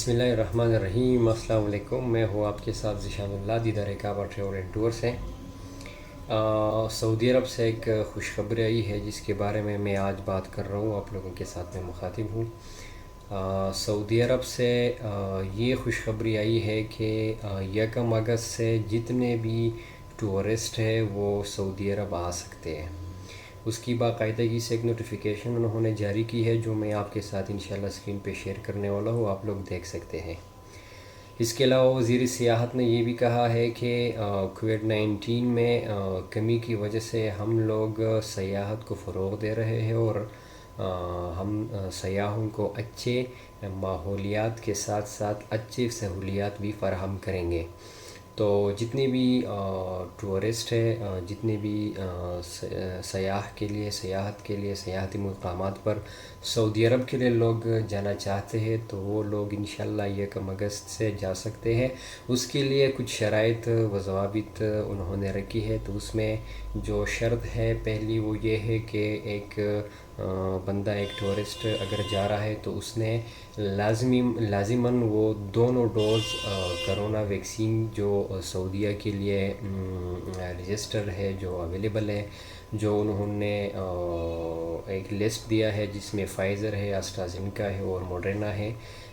बिस्मिल्लाहिर्रहमानिर्रहीम। अस्सलाम वालेकुम। मैं हूँ आपके साथ ज़िशान उल्लाह, दीदार काबा ट्रैवल एंड टूर से। सऊदी अरब से एक खुशखबरी आई है जिसके बारे में मैं आज बात कर रहा हूँ, आप लोगों के साथ में मुखातिब हूँ। सऊदी अरब से ये खुशखबरी आई है कि 1 अगस्त से जितने भी टूरिस्ट हैं वो सऊदी अरब आ सकते हैं। उसकी बाकायदगी से एक नोटिफिकेशन उन्होंने जारी की है जो मैं आपके साथ इंशाल्लाह स्क्रीन पे शेयर करने वाला हूँ, आप लोग देख सकते हैं। इसके अलावा वज़ीर सियाहत ने ये भी कहा है कि कोविड-19 में कमी की वजह से हम लोग सियाहत को फ़रोग़ दे रहे हैं और हम सयाहों को अच्छे माहौलियात के साथ साथ अच्छी सहूलियात भी फ़राहम करेंगे। तो जितने भी टूरिस्ट है, जितने भी सयाह के लिए सयाहत के लिए सयाहती मकामात पर सऊदी अरब के लिए लोग जाना चाहते हैं तो वो लोग इंशाल्लाह 1 अगस्त से जा सकते हैं। उसके लिए कुछ शराइत व ज़वाबित उन्होंने रखी है। तो उसमें जो शर्त है पहली वो ये है कि एक बंदा, एक टूरिस्ट अगर जा रहा है तो उसने लाजिमन वो दोनों डोज़ करोना वैक्सीन जो सऊदीया के लिए रजिस्टर है, जो अवेलेबल है, जो उन्होंने एक लिस्ट दिया है जिसमें फाइज़र है, एस्ट्राज़ेनेका है और मॉडर्ना है।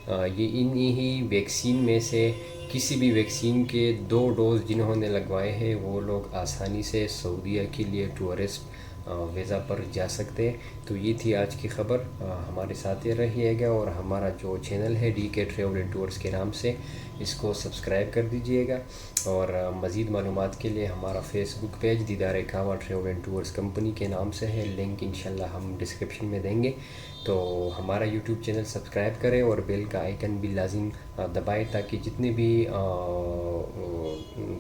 ये इन्हीं वैक्सीन में से किसी भी वैक्सीन के 2 डोज़ जिन्होंने लगवाए हैं वो लोग आसानी से सऊदीया के लिए टूरिस्ट वीज़ा पर जा सकते हैं। तो ये थी आज की ख़बर। हमारे साथ ही रहिएगा और हमारा जो चैनल है DK ट्रैवल एंड टूर्स के नाम से, इसको सब्सक्राइब कर दीजिएगा। और मज़ीद मालूमात के लिए हमारा फ़ेसबुक पेज दीदार काबा ट्रैवल एंड टूर्स कंपनी के नाम से है, लिंक इंशाल्लाह हम डिस्क्रिप्शन में देंगे। तो हमारा यूट्यूब चैनल सब्सक्राइब करें और बेल का आइकन भी लाजिम दबाएं ताकि जितने भी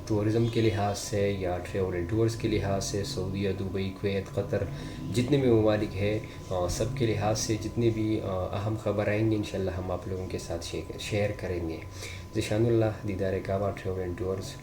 टूरिज़म के लिहाज से या ट्रैवल एंड टूर्स के लिहाज से सऊदीया, दुबई, कुवैत, क़तर, जितने भी ममालिक है सब के लिहाज से जितनी भी अहम ख़बर आएंगी इंशाल्लाह हम आप लोगों के साथ शेयर करेंगे। ज़िशानुल्लाह, दीदार काबा ट्रैवल एंड टूर्स।